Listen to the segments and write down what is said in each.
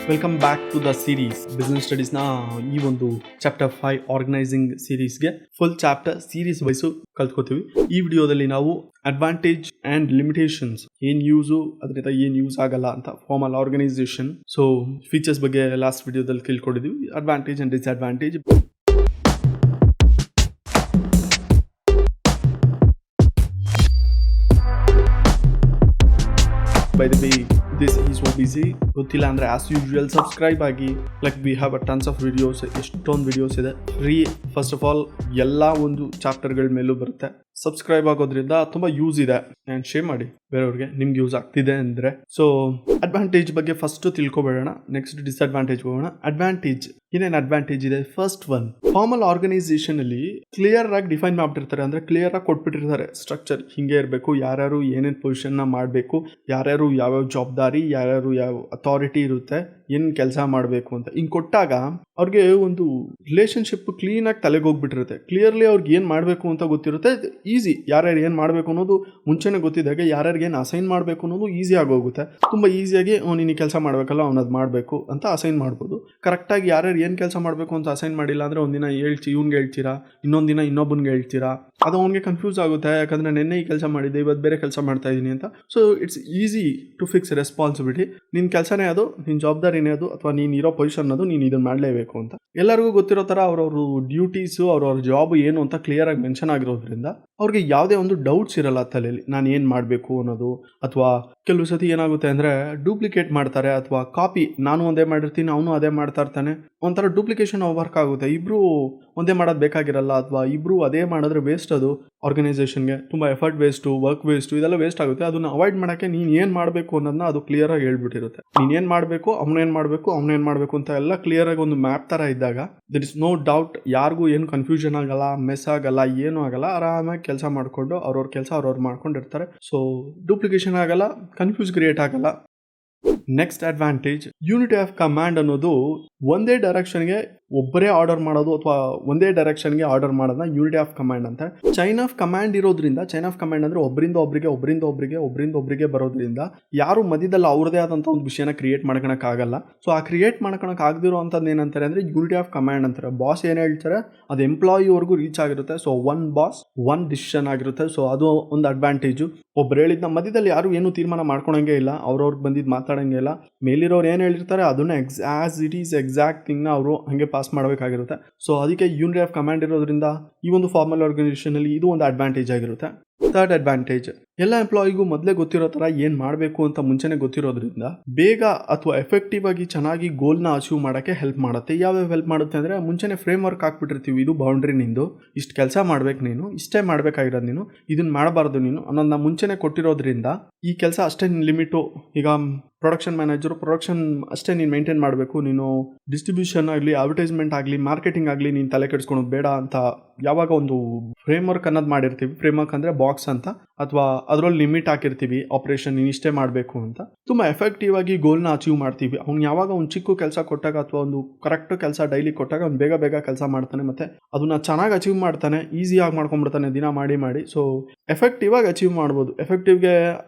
Welcome back to the series business ಸ್ಟಡೀಸ್ನ ಈ ಒಂದು ಚಾಪ್ಟರ್ 5 ಆರ್ಗನೈಸಿಂಗ್ ಸೀರೀಸ್ಗೆ ಫುಲ್ ಚಾಪ್ಟರ್ ಸೀರೀಸ್ ವೈಸು ಕಲ್ತ್ಕೋತೀವಿ. ಈ ವಿಡಿಯೋದಲ್ಲಿ ನಾವು ಅಡ್ವಾಂಟೇಜ್ ಆ್ಯಂಡ್ ಲಿಮಿಟೇಷನ್ಸ್, ಏನು ಯೂಸು ಅದರಿಂದ ಏನು ಯೂಸ್ ಆಗಲ್ಲ ಅಂತ, ಫಾರ್ಮಲ್ ಆರ್ಗನೈಸೇಷನ್, ಸೊ ಫೀಚರ್ಸ್ ಬಗ್ಗೆ ಲಾಸ್ಟ್ ವಿಡಿಯೋದಲ್ಲಿ ತಿಳ್ಕೊಂಡಿದ್ದೀವಿ. Advantage and disadvantage. By the way, this is OBC. ಗೊತ್ತಿಲ್ಲ ಅಂದರೆ ಆಸ್ ಯೂಶುವಲ್ ಸಬ್ಸ್ಕ್ರೈಬ್ ಆಗಿ. Like we have a tons of videos, ಎಷ್ಟೊಂದು ವಿಡಿಯೋಸ್ ಇದೆ ಫ್ರೀ. ಫಸ್ಟ್ ಆಫ್ ಆಲ್ ಎಲ್ಲ ಒಂದು ಚಾಪ್ಟರ್ಗಳ ಮೇಲೂ ಬರುತ್ತೆ. ಸಬ್ಸ್ಕ್ರೈಬ್ ಆಗೋದ್ರಿಂದ ತುಂಬ ಯೂಸ್ ಇದೆ ಆ್ಯಂಡ್ ಶೇರ್ ಮಾಡಿ ಬೇರೆಯವ್ರಿಗೆ, ನಿಮ್ಗೆ ಯೂಸ್ ಆಗ್ತಿದೆ ಅಂದರೆ. ಸೊ ಅಡ್ವಾಂಟೇಜ್ ಬಗ್ಗೆ ಫಸ್ಟ್ ತಿಳ್ಕೊಬೇಡೋಣ, ನೆಕ್ಸ್ಟ್ ಡಿಸ್ಅಡ್ವಾಂಟೇಜ್ ಹೋಗೋಣ. ಅಡ್ವಾಂಟೇಜ್, ಏನೇನು ಅಡ್ವಾಂಟೇಜ್ ಇದೆ? ಫಸ್ಟ್ ಒನ್, ಫಾರ್ಮಲ್ ಆರ್ಗನೈಸೇಷನ್ ಅಲ್ಲಿ ಕ್ಲಿಯರ್ ಆಗಿ ಡಿಫೈನ್ ಮಾಡಿಬಿಟ್ಟಿರ್ತಾರೆ, ಅಂದರೆ ಕ್ಲಿಯರ್ ಆಗಿ ಕೊಟ್ಬಿಟ್ಟಿರ್ತಾರೆ ಸ್ಟ್ರಕ್ಚರ್, ಹಿಂಗೆ ಇರಬೇಕು, ಯಾರ್ಯಾರು ಏನೇನು ಪೊಸಿಷನ್ನ ಮಾಡಬೇಕು, ಯಾರ್ಯಾರು ಯಾವ್ಯಾವ ಜವಾಬ್ದಾರಿ, ಯಾರ್ಯಾರು ಯಾವ ಅಥಾರಿಟಿ ಇರುತ್ತೆ, ಏನು ಕೆಲಸ ಮಾಡಬೇಕು ಅಂತ. ಹಿಂಗೆ ಕೊಟ್ಟಾಗ ಅವ್ರಿಗೆ ಒಂದು ರಿಲೇಷನ್ಶಿಪ್ ಕ್ಲೀನಾಗಿ ತಲೆಗೆ ಹೋಗ್ಬಿಟ್ಟಿರುತ್ತೆ. ಕ್ಲಿಯರ್ಲಿ ಅವ್ರಿಗೆ ಏನು ಮಾಡಬೇಕು ಅಂತ ಗೊತ್ತಿರುತ್ತೆ, ಈಸಿ. ಯಾರ್ಯಾರು ಏನು ಮಾಡಬೇಕು ಅನ್ನೋದು ಮುಂಚೆನೇ ಗೊತ್ತಿದ್ದಾಗ ಯಾರ್ಯಾರಿಗೆ ಏನು ಅಸೈನ್ ಮಾಡಬೇಕು ಅನ್ನೋದು ಈಸಿ ಆಗೋಗುತ್ತೆ. ತುಂಬ ಈಸಿಯಾಗಿ ನೀನು ಕೆಲಸ ಮಾಡಬೇಕಲ್ಲ, ಅವ್ನದು ಮಾಡಬೇಕು ಅಂತ ಅಸೈನ್ ಮಾಡ್ಬೋದು. ಕರೆಕ್ಟಾಗಿ ಯಾರ್ಯಾರು ಏನು ಕೆಲಸ ಮಾಡಬೇಕು ಅಂತ ಅಸೈನ್ ಮಾಡಿಲ್ಲ ಅಂದರೆ ಒಂದಿನ ಇವ್ನಿಗೆ ಹೇಳ್ತೀರಾ, ಇನ್ನೊಂದು ದಿನ ಇನ್ನೊಬ್ಬನಿಗೆ ಹೇಳ್ತೀರಾ, ಅದು ಅವ್ನಿಗೆ ಕನ್ಫ್ಯೂಸ್ ಆಗುತ್ತೆ. ಯಾಕಂದರೆ ನೆನ್ನೆ ಈ ಕೆಲಸ ಮಾಡಿದ್ದೆ, ಇವತ್ತು ಬೇರೆ ಕೆಲಸ ಮಾಡ್ತಾ ಇದ್ದೀನಿ ಅಂತ. So it's easy to fix responsibility. ನಿನ್ನ ಕೆಲಸನೇ ಅದು, ನಿನ್ನ ಜವಾಬ್ದಾರಿನೇ ಅದು, ಅಥವಾ ನೀನು ಇರೋ ಪೊಸಿಷನ್ ಅದು, ನೀನು ಇದನ್ನು ಮಾಡಲೇಬೇಕು ಅಂತ ಎಲ್ಲರಿಗೂ ಗೊತ್ತಿರೋ ಥರ ಅವ್ರವ್ರ ಡ್ಯೂಟೀಸು, ಅವ್ರವ್ರ ಜಾಬ್ ಏನು ಅಂತ ಕ್ಲಿಯರಾಗಿ ಮೆನ್ಷನ್ ಆಗಿರೋದ್ರಿಂದ ಅವ್ರಿಗೆ ಯಾವುದೇ ಒಂದು ಡೌಟ್ಸ್ ಇರಲ್ಲ ತಲೆಯಲ್ಲಿ, ನಾನು ಏನು ಮಾಡಬೇಕು ಅನ್ನೋದು. ಅಥವಾ ಕೆಲವು ಸತಿ ಏನಾಗುತ್ತೆ ಅಂದರೆ ಡೂಪ್ಲಿಕೇಟ್ ಮಾಡ್ತಾರೆ, ಅಥವಾ ಕಾಪಿ, ನಾನು ಒಂದೇ ಮಾಡಿರ್ತೀನಿ ಅವನು ಅದೇ ಮಾಡ್ತಾ ಇರ್ತಾನೆ, ಒಂಥರ ಡೂಪ್ಲಿಕೇಶನ್ ವರ್ಕ್ ಆಗುತ್ತೆ. ಇಬ್ಬರು ಒಂದೇ ಮಾಡೋದು ಬೇಕಾಗಿರಲ್ಲ, ಅಥವಾ ಇಬ್ಬರು ಅದೇ ಮಾಡಿದ್ರೆ ವೇಸ್ಟ್. ಅದು ಆರ್ಗನೈಸೇಷನ್ಗೆ ತುಂಬ ಎಫರ್ಟ್ ವೇಸ್ಟು, ವರ್ಕ್ ವೇಸ್ಟು, ಇದೆಲ್ಲ ವೇಸ್ಟ್ ಆಗುತ್ತೆ. ಅದನ್ನು ಅವಾಯ್ಡ್ ಮಾಡೋಕ್ಕೆ ನೀನು ಏನು ಮಾಡಬೇಕು ಅನ್ನೋದನ್ನ ಅದು ಕ್ಲಿಯರಾಗಿ ಹೇಳ್ಬಿಟ್ಟಿರುತ್ತೆ. ನೀನೇನು ಮಾಡಬೇಕು, ಅವನೇನು ಮಾಡಬೇಕು ಅಂತ ಎಲ್ಲ ಕ್ಲಿಯರಾಗಿ ಒಂದು ಮ್ಯಾಪ್ ಥರ ಇದ್ದಾಗ ದರ್ ಇಸ್ ನೋ ಡೌಟ್, ಯಾರಿಗೂ ಏನು ಕನ್ಫ್ಯೂಷನ್ ಆಗಲ್ಲ, ಮೆಸ್ ಆಗಲ್ಲ, ಏನೂ ಆಗಲ್ಲ. ಆರಾಮಾಗಿ ಕೆಲಸ ಮಾಡಿಕೊಂಡು ಅವ್ರವ್ರ ಕೆಲಸ ಅವ್ರವ್ರು ಮಾಡ್ಕೊಂಡಿರ್ತಾರೆ. ಸೊ ಡೂಪ್ಲಿಕೇಶನ್ ಆಗಲ್ಲ, ಕನ್ಫ್ಯೂಸ್ ಕ್ರಿಯೇಟ್ ಆಗಲ್ಲ. Next advantage, unity of command ಅನ್ನೋದು ಒಂದೇ ಡೈರೆಕ್ಷನ್ಗೆ ಒಬ್ಬರೇ ಆರ್ಡರ್ ಮಾಡೋದು, ಅಥವಾ ಒಂದೇ ಡೈರೆಕ್ಷನ್ಗೆ ಆರ್ಡರ್ ಮಾಡೋದನ್ನ ಯೂನಿಟಿ ಆಫ್ ಕಮಾಂಡ್ ಅಂತ. ಚೈನ್ ಆಫ್ ಕಮಾಂಡ್ ಇರೋದ್ರಿಂದ, ಚೈನ್ ಆಫ್ ಕಮಾಂಡ್ ಅಂದರೆ ಒಬ್ಬರಿಂದ ಒಬ್ಬರಿಗೆ ಬರೋದ್ರಿಂದ ಯಾರು ಮಧ್ಯದಲ್ಲಿ ಅವ್ರದೇ ಆದಂಥ ಒಂದು ವಿಷಯನ ಕ್ರಿಯೇಟ್ ಮಾಡ್ಕೊಳಕ್ಕಾಗಲ್ಲ. ಸೊ ಆ ಕ್ರಿಯೇಟ್ ಮಾಡ್ಕೊಳಕ್ಕೆ ಆಗದಿರೋ ಅಂಥದ್ದು ಏನಂತಾರೆ ಅಂದರೆ ಯೂನಿಟಿ ಆಫ್ ಕಮಾಂಡ್ ಅಂತಾರೆ. ಬಾಸ್ ಏನು ಹೇಳ್ತಾರೆ ಅದು ಎಂಪ್ಲಾಯಿವರೆಗೂ ರೀಚ್ ಆಗಿರುತ್ತೆ. So one boss one decision ಆಗಿರುತ್ತೆ. ಸೊ ಅದು ಒಂದು ಅಡ್ವಾಂಟೇಜು. ಒಬ್ರು ಹೇಳಿದ್ನ ಮಧ್ಯದಲ್ಲಿ ಯಾರು ಏನು ತೀರ್ಮಾನ ಮಾಡ್ಕೊಳಂಗೆ ಇಲ್ಲ, ಅವ್ರವ್ರಿಗೆ ಬಂದಿದ್ದು ಮಾತಾಡೋಂಗೆ ಇಲ್ಲ. ಮೇಲಿರೋರು ಏನು ಹೇಳಿರ್ತಾರೆ ಅದನ್ನ ಆಸ್ ಇಟ್ ಈಸ್ ಎಕ್ಸಾಕ್ಟ್ ಥಿಂಗ್ನ ಅವರು ಹಾಗೆ ಪಾಸ್ ಮಾಡಬೇಕಾಗಿರುತ್ತೆ. ಸೊ ಅದಕ್ಕೆ ಯೂನಿಟಿ ಆಫ್ ಕಮಾಂಡ್ ಇರೋದ್ರಿಂದ ಈ ಒಂದು ಫಾರ್ಮಲ್ ಆರ್ಗನೈಸೇಷನಲ್ಲಿ ಇದು ಒಂದು ಅಡ್ವಾಂಟೇಜ್ ಆಗಿರುತ್ತೆ. ಥರ್ಡ್ ಅಡ್ವಾಂಟೇಜ್, ಎಲ್ಲ ಎಂಪ್ಲಾಯಿಗೂ ಮೊದಲೇ ಗೊತ್ತಿರೋ ಥರ ಏನು ಮಾಡಬೇಕು ಅಂತ ಮುಂಚೆನೇ ಗೊತ್ತಿರೋದ್ರಿಂದ ಬೇಗ ಅಥವಾ ಎಫೆಕ್ಟಿವ್ ಆಗಿ ಚೆನ್ನಾಗಿ ಗೋಲ್ನ ಅಚೀವ್ ಮಾಡೋಕ್ಕೆ ಹೆಲ್ಪ್ ಮಾಡುತ್ತೆ. ಯಾವ್ಯಾವ ಹೆಲ್ಪ್ ಮಾಡುತ್ತೆ ಅಂದರೆ ಮುಂಚೆನೇ ಫ್ರೇಮ್ ವರ್ಕ್ ಹಾಕ್ಬಿಟ್ಟಿರ್ತೀವಿ, ಇದು ಬೌಂಡ್ರಿ ನಿಂದು, ಇಷ್ಟು ಕೆಲಸ ಮಾಡಬೇಕು ನೀನು, ಇಷ್ಟೇ ಮಾಡಬೇಕಾಗಿರೋದು ನೀನು, ಇದನ್ನು ಮಾಡಬಾರ್ದು ನೀನು ಅನ್ನೋದನ್ನ ಮುಂಚೆನೇ ಕೊಟ್ಟಿರೋದ್ರಿಂದ ಈ ಕೆಲಸ ಅಷ್ಟೇ ಲಿಮಿಟು. ಈಗ ಪ್ರೊಡಕ್ಷನ್ ಮ್ಯಾನೇಜರು, ಪ್ರೊಡಕ್ಷನ್ ಅಷ್ಟೇ ನೀನು ಮೇಂಟೈನ್ ಮಾಡಬೇಕು, ನೀನು ಡಿಸ್ಟ್ರಿಬ್ಯೂಷನ್ ಆಗಲಿ, ಅಡ್ವರ್ಟೈಸ್ಮೆಂಟ್ ಆಗಲಿ, ಮಾರ್ಕೆಟಿಂಗ್ ಆಗಲಿ ನೀನು ತಲೆ ಕೆಡಿಸ್ಕೊಳೋದು ಬೇಡ ಅಂತ ಯಾವಾಗ ಒಂದು ಫ್ರೇಮ್ ವರ್ಕ್ ಅನ್ನೋದು ಮಾಡಿರ್ತೀವಿ. ಫ್ರೇಮ್ ವರ್ಕ್ ಅಂದರೆ ಬಾಕ್ಸ್ ಅಂತ, ಅಥವಾ ಅದರಲ್ಲಿ ಲಿಮಿಟ್ ಹಾಕಿರ್ತೀವಿ, ಆಪರೇಷನ್ ನೀನು ಇಷ್ಟೇ ಮಾಡಬೇಕು ಅಂತ, ತುಂಬ ಎಫೆಕ್ಟಿವ್ ಆಗಿ ಗೋಲ್ನ ಅಚೀವ್ ಮಾಡ್ತೀವಿ. ಅವ್ನು ಯಾವಾಗ ಒಂದು ಚಿಕ್ಕ ಕೆಲಸ ಕೊಟ್ಟಾಗ, ಅಥವಾ ಒಂದು ಕರೆಕ್ಟ್ ಕೆಲಸ ಡೈಲಿ ಕೊಟ್ಟಾಗ ಅವ್ನು ಬೇಗ ಕೆಲಸ ಮಾಡ್ತಾನೆ, ಮತ್ತು ಅದನ್ನು ಚೆನ್ನಾಗಿ ಅಚೀವ್ ಮಾಡ್ತಾನೆ, ಈಸಿಯಾಗಿ ಮಾಡ್ಕೊಂಡ್ಬಿಡ್ತಾನೆ ದಿನ ಮಾಡಿ. ಸೊ ಎಫೆಕ್ಟಿವ್ ಆಗಿ ಅಚೀವ್ ಮಾಡ್ಬೋದು. ಎಫೆಕ್ಟಿವ್ಗೆ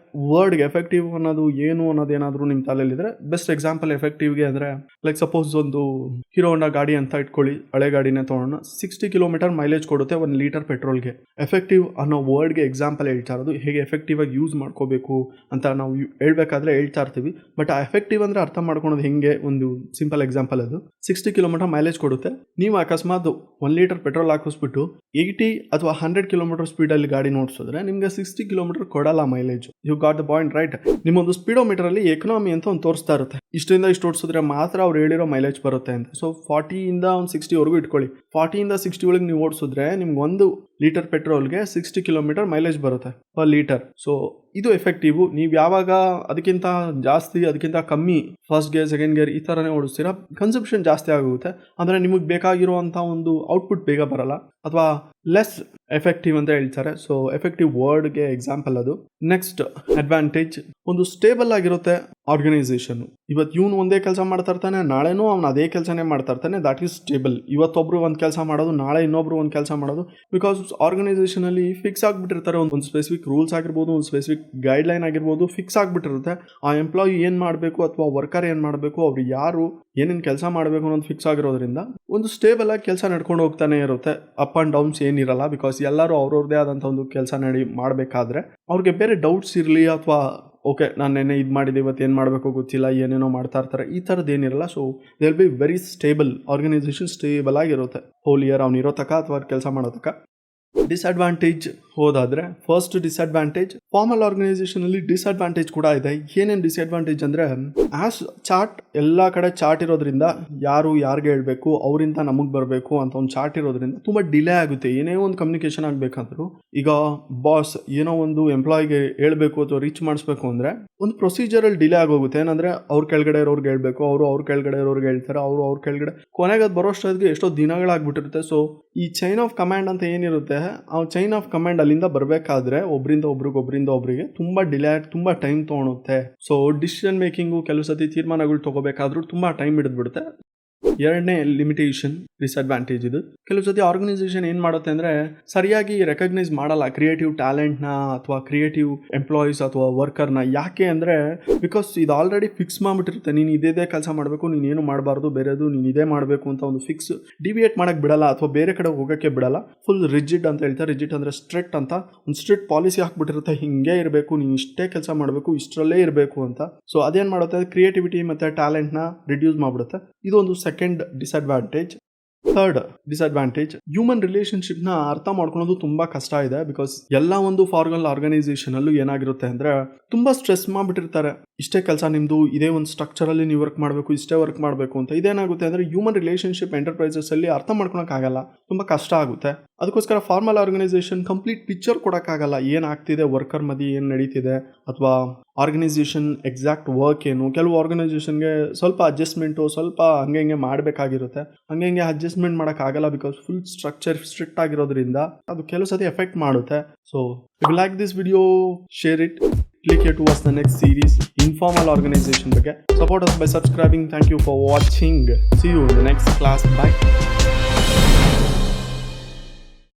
ವರ್ಡ್ಗೆ ಎಫೆಕ್ಟಿವ್ ಅನ್ನೋದು ಏನು ಅನ್ನೋದೇನಾದರೂ ನಿಮ್ಮ ತಲೆಯಲ್ಲಿದ್ರೆ, ಬೆಸ್ಟ್ ಎಕ್ಸಾಂಪಲ್ ಎಫೆಕ್ಟಿವ್ಗೆ ಅಂದರೆ ಲೈಕ್ ಸಪೋಸ್ ಒಂದು ಹೀರೋ ಹೋಂಡಾ ಗಾಡಿ ಅಂತ ಇಟ್ಕೊಳ್ಳಿ, ಹಳೆ ಗಾಡಿನೇ ತೊಗೊಂಡು 60 ಕಿಲೋಮೀಟರ್ ಮೈಲೇಜ್ ಕೊಡುತ್ತೆ 1 ಲೀಟರ್ ಪೆಟ್ರೋಲ್ಗೆ. ಎಫೆಕ್ಟಿವ್ ಅನ್ನೋ ವರ್ಡ್ಗೆ ಎಕ್ಸಾಂಪಲ್ ಹೇಳ್ತಾ ಇರೋದು, ಹೇಗೆ ಎಫೆಕ್ಟಿವ್ ಆಗಿ ಯೂಸ್ ಮಾಡ್ಕೋಬೇಕು ಅಂತ ನಾವು ಹೇಳ್ಬೇಕಾದ್ರೆ ಹೇಳ್ತಾ ಇರ್ತೀವಿ. ಬಟ್ ಆ ಎಫೆಕ್ಟಿವ್ ಅಂದರೆ ಅರ್ಥ ಮಾಡ್ಕೊಳೋದು ಹೆಂಗೆ, ಒಂದು ಸಿಂಪಲ್ ಎಕ್ಸಾಂಪಲ್ ಅದು. 60 ಕಿಲೋಮೀಟರ್ ಮೈಲೇಜ್ ಕೊಡುತ್ತೆ. ನೀವು ಅಕಸ್ಮಾತ್ 1 ಲೀಟರ್ ಪೆಟ್ರೋಲ್ ಹಾಕಿಸ್ಬಿಟ್ಟು 80 ಅಥವಾ 100 ಕಿಲೋಮೀಟರ್ ಸ್ಪೀಡಲ್ಲಿ ಗಾಡಿ ನೋಡಿಸಿದ್ರೆ ನಿಮಗೆ 60 ಕಿಲೋಮೀಟರ್ ಕೊಡಲ್ಲ mileage. You got the point right. ನಿಮ್ಮೊಂದು ಸ್ಪೀಡೋಮೀಟರ್ ಅಲ್ಲಿ ಎಕನಾಮಿ ಅಂತ ಒಂದು ತೋರಿಸ್ತಾ ಇರುತ್ತೆ, ಇಷ್ಟರಿಂದ ಇಷ್ಟು ಓಡಿಸಿದ್ರೆ ಮಾತ್ರ ಅವ್ರು ಹೇಳಿರೋ ಮೈಲೇಜ್ ಬರುತ್ತೆ ಅಂತ. ಸೊ 40ಇಂದ ಒಂದು 60ವರೆಗೂ ಇಟ್ಕೊಳ್ಳಿ. 40ಇಂದ 60 ಒಳಗೆ ನೀವು ಓಡಿಸಿದ್ರೆ ನಿಮ್ಗೆ 1 ಲೀಟರ್ ಪೆಟ್ರೋಲ್ಗೆ 60 ಕಿಲೋಮೀಟರ್ ಮೈಲೇಜ್ ಬರುತ್ತೆ ಪರ್ ಲೀಟರ್. ಸೊ ಇದು ಎಫೆಕ್ಟಿವ್. ನೀವು ಯಾವಾಗ ಅದಕ್ಕಿಂತ ಜಾಸ್ತಿ, ಅದಕ್ಕಿಂತ ಕಮ್ಮಿ ಫಸ್ಟ್ ಗೇರ್, ಸೆಕೆಂಡ್ ಗೇರ್ ಈ ಥರನೇ ಓಡಿಸ್ತೀರಾ, ಕನ್ಸಂಪ್ಷನ್ ಜಾಸ್ತಿ ಆಗುತ್ತೆ. ಅಂದರೆ ನಿಮಗೆ ಬೇಕಾಗಿರುವಂಥ ಒಂದು ಔಟ್ಪುಟ್ ಬೇಗ ಬರಲ್ಲ, ಅಥವಾ ಲೆಸ್ ಎಫೆಕ್ಟಿವ್ ಅಂತ ಹೇಳ್ತಾರೆ. ಸೊ ಎಫೆಕ್ಟಿವ್ ವರ್ಡ್ಗೆ ಎಕ್ಸಾಂಪಲ್ ಅದು. ನೆಕ್ಸ್ಟ್ ಅಡ್ವಾಂಟೇಜ್, ಒಂದು ಸ್ಟೇಬಲ್ ಆಗಿರುತ್ತೆ ಆರ್ಗನೈಸೇಷನ್. ಇವತ್ತು ಇವನು ಒಂದೇ ಕೆಲಸ ಮಾಡ್ತಾ ಇರ್ತಾನೆ, ನಾಳೆನೂ ಅವ್ನು ಅದೇ ಕೆಲಸನೇ ಮಾಡ್ತಾ ಇರ್ತಾನೆ. That is stable. ಇವತ್ತೊಬ್ರು ಒಂದು ಕೆಲಸ ಮಾಡೋದು, ನಾಳೆ ಇನ್ನೊಬ್ರು ಒಂದು ಕೆಲಸ ಮಾಡೋದು. ಬಿಕಾಸ್ ಆರ್ಗನೈಸೇಷನ್ ಅಲ್ಲಿ ಫಿಕ್ಸ್ ಆಗಿಬಿಟ್ಟಿರ್ತಾರೆ. ಒಂದು ಸ್ಪೆಸಿಫಿಕ್ ರೂಲ್ಸ್ ಆಗಿರ್ಬೋದು, ಒಂದು ಸ್ಪೆಸಿಫಿಕ್ ಗೈಡ್ ಲೈನ್ ಆಗಿರ್ಬೋದು, ಫಿಕ್ಸ್ ಆಗಿಬಿಟ್ಟಿರುತ್ತೆ. ಆ ಎಂಪ್ಲಾಯಿ ಏನು ಮಾಡಬೇಕು ಅಥವಾ ವರ್ಕರ್ ಏನು ಮಾಡಬೇಕು, ಅವ್ರು ಯಾರು ಏನೇನು ಕೆಲಸ ಮಾಡಬೇಕು ಅನ್ನೋದು ಫಿಕ್ಸ್ ಆಗಿರೋದ್ರಿಂದ ಒಂದು ಸ್ಟೇಬಲ್ ಆಗಿ ಕೆಲಸ ನಡ್ಕೊಂಡು ಹೋಗ್ತಾನೆ ಇರುತ್ತೆ. ಅಪ್ ಆ್ಯಂಡ್ ಡೌನ್ಸ್ ಏನಿರಲ್ಲ. ಬಿಕಾಸ್ ಎಲ್ಲರೂ ಅವ್ರವ್ರದೇ ಆದಂಥ ಒಂದು ಕೆಲಸ ಮಾಡಬೇಕಾದ್ರೆ ಅವ್ರಿಗೆ ಬೇರೆ ಡೌಟ್ಸ್ ಇರಲಿ ಅಥವಾ ಓಕೆ ನಾನು ನೆನ್ನೆ ಇದು ಮಾಡಿದೆ ಇವತ್ತು ಏನು ಮಾಡಬೇಕು ಗೊತ್ತಿಲ್ಲ, ಏನೇನೋ ಮಾಡ್ತಾ ಇರ್ತಾರೆ, ಈ ಥರದ್ದು ಏನಿರಲ್ಲ. So they will be very stable. Organisation stable ಆಗಿರುತ್ತೆ ಹೋಲ್ ಇಯರ್ ಅವ್ನು ಇರೋ ತಕ ಅಥವಾ ಕೆಲಸ ಮಾಡೋ ತಕ. ಡಿಸ್ಅಡ್ವಾಂಟೇಜ್ ಹೋದಾದ್ರೆ, ಫಸ್ಟ್ ಡಿಸ್ಅಡ್ವಾಂಟೇಜ್, ಫಾರ್ಮಲ್ ಆರ್ಗನೈಸೇಷನ್ ಅಲ್ಲಿ ಡಿಸ್ಅಡ್ವಾಂಟೇಜ್ ಕೂಡ ಇದೆ. ಏನೇನು ಡಿಸ್ಅಡ್ವಾಂಟೇಜ್ ಅಂದ್ರೆ, ಆಸ್ ಚಾರ್ಟ್ ಎಲ್ಲ ಕಡೆ ಚಾರ್ಟ್ ಇರೋದ್ರಿಂದ ಯಾರು ಯಾರಿಗೆ ಹೇಳ್ಬೇಕು, ಅವರಿಂದ ನಮಗೆ ಬರಬೇಕು ಅಂತ ಒಂದು ಚಾರ್ಟ್ ಇರೋದ್ರಿಂದ ತುಂಬಾ ಡಿಲೇ ಆಗುತ್ತೆ. ಏನೇ ಒಂದು ಕಮ್ಯುನಿಕೇಶನ್ ಆಗಬೇಕಂದ್ರೂ. ಈಗ ಬಾಸ್ ಏನೋ ಒಂದು ಎಂಪ್ಲಾಯಿಗೆ ಹೇಳ್ಬೇಕು ಅಥವಾ ರೀಚ್ ಮಾಡಿಸ್ಬೇಕು ಅಂದ್ರೆ ಒಂದು ಪ್ರೊಸೀಜರಲ್ಲಿ ಡಿಲೇ ಆಗೋಗುತ್ತೆ. ಏನಂದ್ರೆ ಅವ್ರ ಕೆಳಗಡೆ ಇರೋರ್ಗೆ ಹೇಳ್ಬೇಕು, ಅವರು ಅವ್ರ ಕೆಳಗಡೆ ಇರೋರ್ಗೆ ಹೇಳ್ತಾರೆ, ಅವರು ಅವ್ರ ಕೆಳಗಡೆ, ಕೊನೆಗೆ ಅದು ಬರೋಷ್ಟೊತ್ತಿಗೆ ಎಷ್ಟೋ ದಿನಗಳಾಗ್ಬಿಟ್ಟಿರುತ್ತೆ. ಸೊ ಈ ಚೈನ್ ಆಫ್ ಕಮಾಂಡ್ ಅಂತ ಏನಿರುತ್ತೆ, ಆ ಚೈನ್ ಆಫ್ ಕಮಾಂಡ್ ಅಲ್ಲಿಂದ ಬರಬೇಕಾದ್ರೆ ಒಬ್ಬರಿಂದ ಒಬ್ರಿಗೆ ತುಂಬಾ ಡಿಲೇ ಆಗಿ ತುಂಬಾ ಟೈಮ್ ತೊಗೊಳುತ್ತೆ. ಸೊ ಡಿಸಿಷನ್ ಮೇಕಿಂಗು ಕೆಲವು ಸತಿ ತೀರ್ಮಾನಗಳು ತಗೋಬೇಕಾದ್ರೂ ತುಂಬಾ ಟೈಮ್ ಹಿಡಿದ್ಬಿಡುತ್ತೆ. ಎರಡನೇ ಲಿಮಿಟೇಷನ್, ಡಿಸ್ಅಡ್ವಾಂಟೇಜ್ ಇದು. ಕೆಲವು ಸತಿ ಆರ್ಗನೈಸೇಷನ್ ಏನು ಮಾಡುತ್ತೆ ಅಂದರೆ ಸರಿಯಾಗಿ ರೆಕಗ್ನೈಸ್ ಮಾಡಲ್ಲ ಕ್ರಿಯೇಟಿವ್ ಟ್ಯಾಲೆಂಟ್ನ ಅಥವಾ ಕ್ರಿಯೇಟಿವ್ ಎಂಪ್ಲಾಯೀಸ್ ಅಥವಾ ವರ್ಕರ್ನ. ಯಾಕೆ ಅಂದರೆ ಬಿಕಾಸ್ ಇದು ಆಲ್ರೆಡಿ ಫಿಕ್ಸ್ ಮಾಡಿಬಿಟ್ಟಿರುತ್ತೆ. ನೀನು ಇದೇ ಕೆಲಸ ಮಾಡಬೇಕು, ನೀನೇನು ಮಾಡಬಾರ್ದು, ಬೇರೆದು ನೀನು ಇದೇ ಮಾಡಬೇಕು ಅಂತ ಒಂದು ಫಿಕ್ಸ್ ಡಿವಿಯೇಟ್ ಮಾಡೋಕ್ಕೆ ಬಿಡಲ್ಲ ಅಥವಾ ಬೇರೆ ಕಡೆ ಹೋಗೋಕ್ಕೆ ಬಿಡಲ್ಲ. ಫುಲ್ ರಿಜಿಡ್ ಅಂತ ಹೇಳ್ತಾರೆ. ರಿಜಿಡ್ ಅಂದರೆ ಸ್ಟ್ರಿಕ್ಟ್ ಅಂತ. ಒಂದು ಸ್ಟ್ರಿಕ್ಟ್ ಪಾಲಿಸಿ ಹಾಕ್ಬಿಟ್ಟಿರುತ್ತೆ, ಹಿಂಗೆ ಇರಬೇಕು, ನೀನು ಇಷ್ಟೇ ಕೆಲಸ ಮಾಡಬೇಕು, ಇಷ್ಟರಲ್ಲೇ ಇರಬೇಕು ಅಂತ. ಸೊ ಅದೇನು ಮಾಡುತ್ತೆ, ಕ್ರಿಯೇಟಿವಿಟಿ ಮತ್ತು ಟ್ಯಾಲೆಂಟ್ನ ರಿಡ್ಯೂಸ್ ಮಾಡಿಬಿಡುತ್ತೆ. ಇದೊಂದು second disadvantage. Third disadvantage, human ರಿಲೇಶನ್ಶಿಪ್ನ ಅರ್ಥ ಮಾಡ್ಕೊಳ್ಳೋದು ತುಂಬಾ ಕಷ್ಟ ಇದೆ. ಬಿಕಾಸ್ ಎಲ್ಲ ಒಂದು ಫಾರ್ಮಲ್ ಆರ್ಗನೈಸೇಷನ್ ಅಲ್ಲೂ ಏನಾಗಿರುತ್ತೆ ಅಂದ್ರೆ ತುಂಬಾ ಸ್ಟ್ರೆಸ್ ಮಾಡಿಬಿಟ್ಟಿರ್ತಾರೆ. ಇಷ್ಟೇ ಕೆಲಸ ನಿಮ್ದು, ಇದೇ ಒಂದು ಸ್ಟ್ರಕ್ಚರ್ ಅಲ್ಲಿ ನೀವು ವರ್ಕ್ ಮಾಡಬೇಕು, ಇಷ್ಟೇ ವರ್ಕ್ ಮಾಡಬೇಕು ಅಂತ. ಇದೇನಾಗುತ್ತೆ ಅಂದ್ರೆ ಹ್ಯೂಮನ್ ರಿಲೇಶನ್ಶಿಪ್ ಎಂಟರ್ಪ್ರೈಸಸ್ ಅಲ್ಲಿ ಅರ್ಥ ಮಾಡ್ಕೊಳಕ್ಕಾಗಲ್ಲ, ತುಂಬಾ ಕಷ್ಟ ಆಗುತ್ತೆ. ಅದಕ್ಕೋಸ್ಕರ ಫಾರ್ಮಲ್ ಆರ್ಗನೈಸೇಷನ್ ಕಂಪ್ಲೀಟ್ ಪಿಕ್ಚರ್ ಕೊಡೋಕ್ಕಾಗಲ್ಲ, ಏನಾಗ್ತಿದೆ ವರ್ಕರ್ ಮಧ್ಯೆ, ಏನು ನಡೀತಿದೆ, ಅಥವಾ ಆರ್ಗನೈಸೇಷನ್ ಎಕ್ಸಾಕ್ಟ್ ವರ್ಕ್ ಏನು. ಕೆಲವು ಆರ್ಗನೈಸೇಷನ್ಗೆ ಸ್ವಲ್ಪ ಅಡ್ಜಸ್ಟ್ಮೆಂಟು ಸ್ವಲ್ಪ ಹಂಗೆ ಹಿಂಗೆ ಮಾಡಬೇಕಾಗಿರುತ್ತೆ. ಹಂಗೆ ಹಿಂಗೆ ಅಡ್ಜಸ್ಟ್ಮೆಂಟ್ ಮಾಡೋಕ್ಕಾಗಲ್ಲ. ಬಿಕಾಸ್ ಫುಲ್ ಸ್ಟ್ರಕ್ಚರ್ ಸ್ಟ್ರಿಕ್ಟ್ ಆಗಿರೋದ್ರಿಂದ ಅದು ಕೆಲವು ಸತಿ ಎಫೆಕ್ಟ್ ಮಾಡುತ್ತೆ. So if you like this video, share it. Click here to watch the next series, Informal Organization ಬಗ್ಗೆ. Support us by subscribing. Thank you for watching. See you in the next class. Bye.